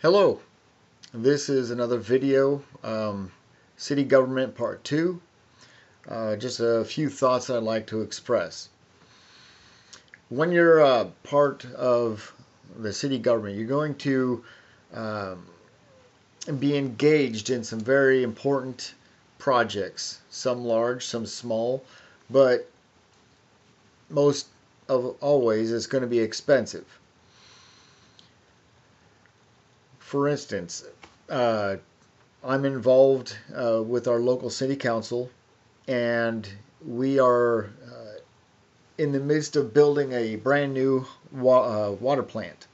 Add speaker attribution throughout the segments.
Speaker 1: Hello, this is another video, City Government Part 2. Just a few thoughts I'd like to express. When you're part of the city government, you're going to um, be engaged in some very important projects, some large, some small, but most of always it's going to be expensive. For instance, uh, I'm involved with our local city council, and we are in the midst of building a brand new water plant,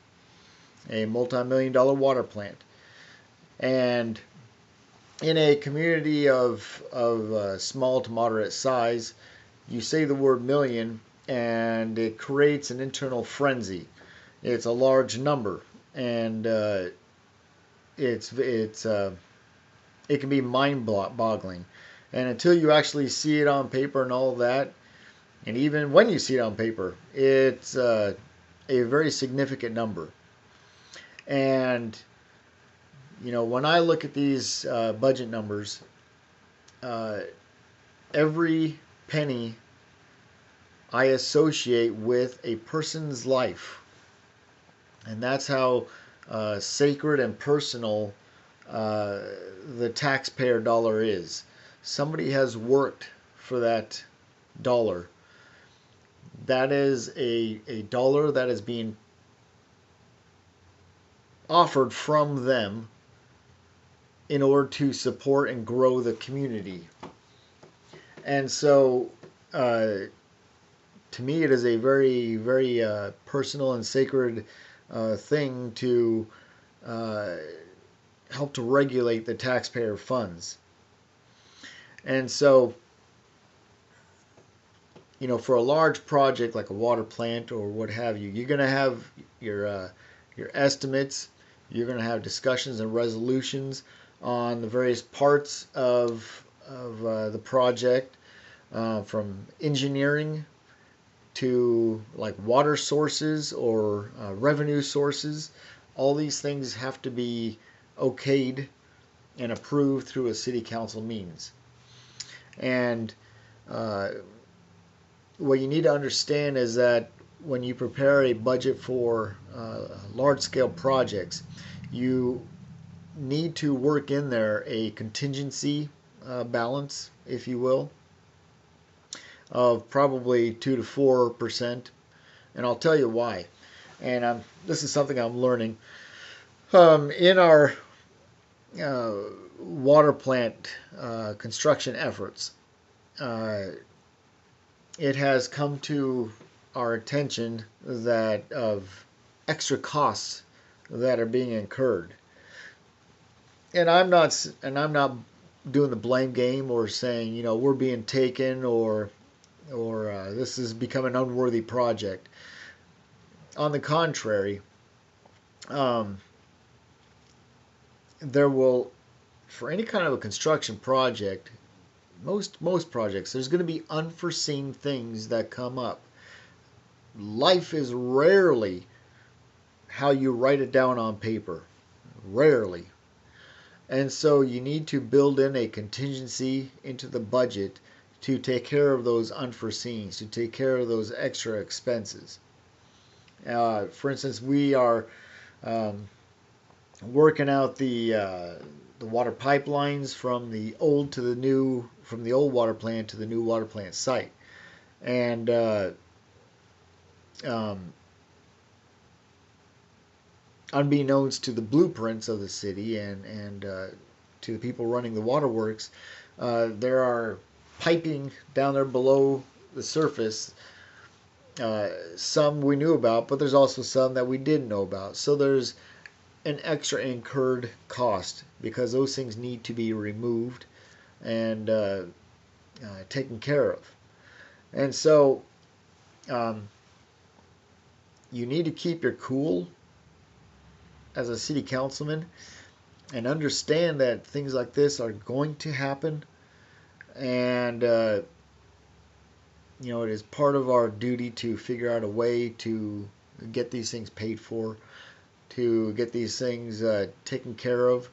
Speaker 1: a multi-million-dollar water plant. And in a community of small to moderate size, you say the word million, and it creates an internal frenzy. It's a large number, and it can be mind-boggling. And until you actually see it on paper and all that, and even when you see it on paper, it's a very significant number. And when I look at these budget numbers, uh, every penny I associate with a person's life, and that's how sacred and personal uh, the taxpayer dollar is. Somebody has worked for that dollar. That is a dollar that is being offered from them in order to support and grow the community. And so, to me, it is a very, very personal and sacred thing to uh, help to regulate the taxpayer funds. And so, for a large project like a water plant or what have you, you're going to have your estimates. You're going to have discussions and resolutions on the various parts of the project, from engineering to like water sources or revenue sources. All these things have to be okayed and approved through a city council means. And uh, what you need to understand is that when you prepare a budget for large scale projects, you need to work in there a contingency balance, if you will, of probably 2 to 4%. And I'll tell you why. And this is something I'm learning. In our uh, water plant construction efforts, uh, it has come to our attention that of extra costs that are being incurred. And I'm not doing the blame game or saying we're being taken or this has become an unworthy project. On the contrary, um, there will, for any kind of a construction project, most projects, there's going to be unforeseen things that come up. Life is rarely how you write it down on paper. Rarely. And so you need to build in a contingency into the budget to take care of those unforeseens, to take care of those extra expenses. For instance, we are um, working out the water pipelines from the old to the new, from the old water plant to the new water plant site, and um, unbeknownst to the blueprints of the city and to the people running the waterworks, there are piping down there below the surface. Some we knew about, but there's also some that we didn't know about. So there's an extra incurred cost because those things need to be removed and taken care of. And so um, you need to keep your cool as a city councilman and understand that things like this are going to happen. And it is part of our duty to figure out a way to get these things paid for. to get these things taken care of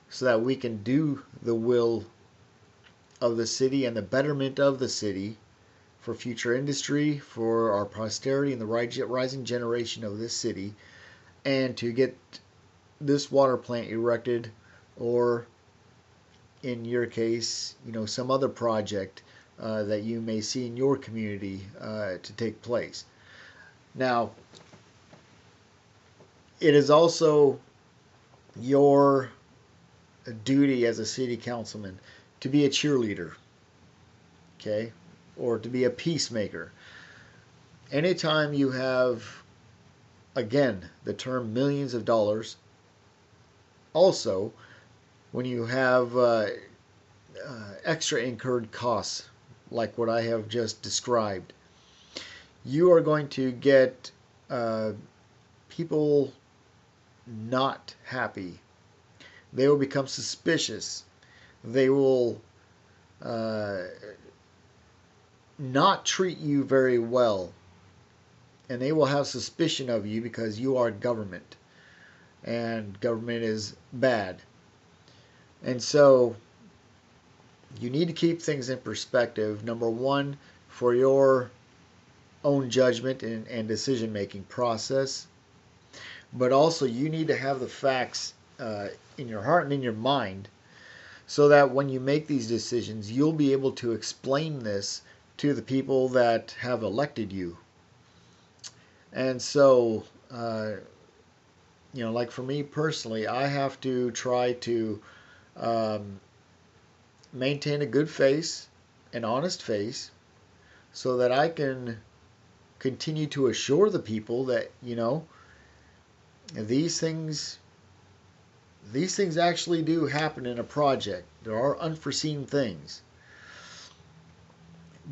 Speaker 1: so that we can do the will of the city and the betterment of the city for future industry, for our posterity and the rising generation of this city, and to get this water plant erected, or in your case, some other project that you may see in your community to take place. Now, it is also your duty as a city councilman to be a cheerleader, okay, or to be a peacemaker. Anytime you have, again, the term millions of dollars, also when you have extra incurred costs like what I have just described, you are going to get people not happy. They will become suspicious. They will not treat you very well. And they will have suspicion of you because you are government. And government is bad. And so you need to keep things in perspective. Number one, for your own judgment and decision-making process. But also you need to have the facts in your heart and in your mind so that when you make these decisions, you'll be able to explain this to the people that have elected you. And so, like for me personally, I have to try to maintain a good face, an honest face, so that I can continue to assure the people that, these things actually do happen in a project. There are unforeseen things,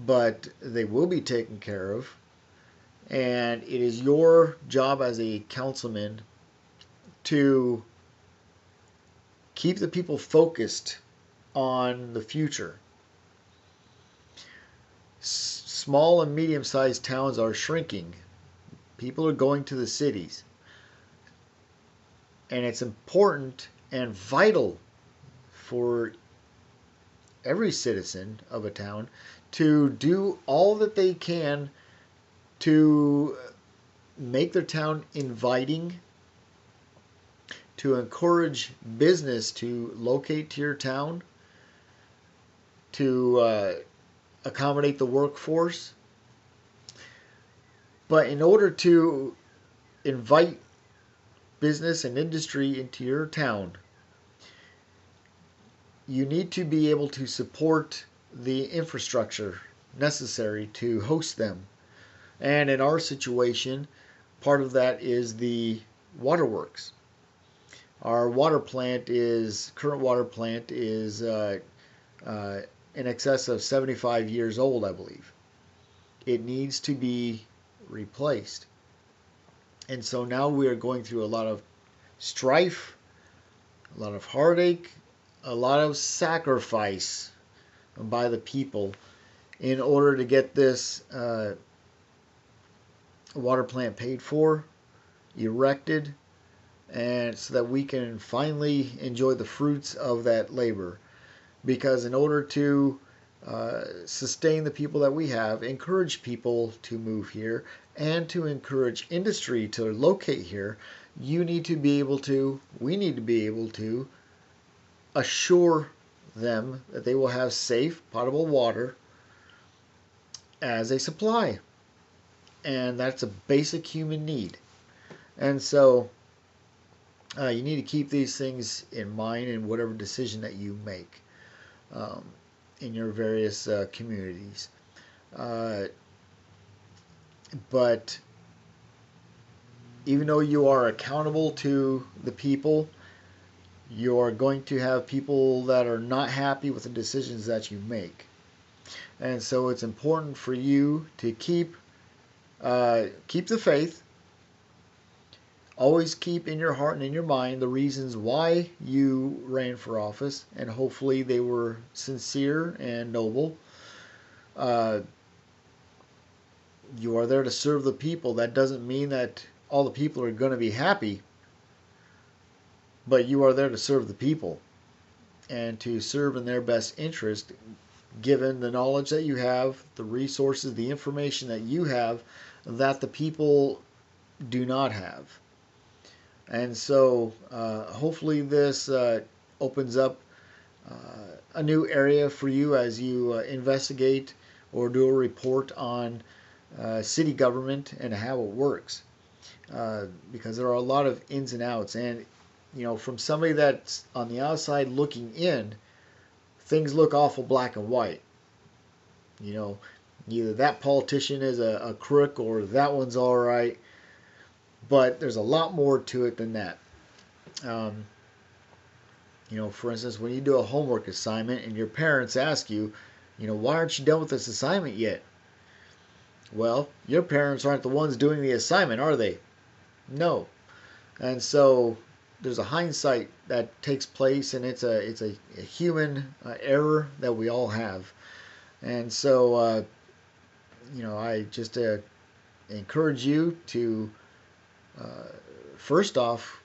Speaker 1: but they will be taken care of. And it is your job as a councilman to keep the people focused on the future. Small and medium-sized towns are shrinking. People are going to the cities. And it's important and vital for every citizen of a town to do all that they can to make their town inviting, to encourage business to locate to your town, to accommodate the workforce. But in order to invite business and industry into your town, you need to be able to support the infrastructure necessary to host them. And in our situation, part of that is the waterworks. Our current water plant is in excess of 75 years old, I believe. It needs to be replaced. And so now we are going through a lot of strife, a lot of heartache, a lot of sacrifice by the people in order to get this water plant paid for, erected, and so that we can finally enjoy the fruits of that labor. Because in order to sustain the people that we have, encourage people to move here, and to encourage industry to locate here, we need to be able to assure them that they will have safe, potable water as a supply. And that's a basic human need. And so you need to keep these things in mind in whatever decision that you make in your various communities. But even though you are accountable to the people, you are going to have people that are not happy with the decisions that you make. And so it's important for you to keep the faith. Always keep in your heart and in your mind the reasons why you ran for office, and hopefully they were sincere and noble. You are there to serve the people. That doesn't mean that all the people are going to be happy, but you are there to serve the people and to serve in their best interest, given the knowledge that you have, the resources, the information that you have that the people do not have. And so hopefully this opens up a new area for you as you investigate or do a report on city government and how it works. Because there are a lot of ins and outs. And, you know, from somebody that's on the outside looking in, things look awful black and white. You know, either that politician is a crook or that one's all right. But there's a lot more to it than that. Um, you know, for instance, when you do a homework assignment and your parents ask you, you know, why aren't you done with this assignment yet? Well, your parents aren't the ones doing the assignment, are they? No. And so there's a hindsight that takes place, and it's a human error that we all have. And so you know, I just encourage you to first off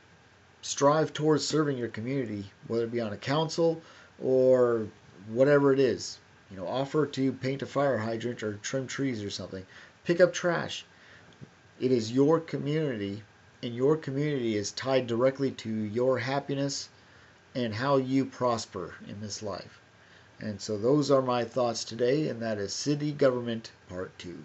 Speaker 1: strive towards serving your community, whether it be on a council or whatever it is. You know, offer to paint a fire hydrant or trim trees or something. Pick up trash. It is your community, and your community is tied directly to your happiness and how you prosper in this life. And so those are my thoughts today, and that is City Government Part 2.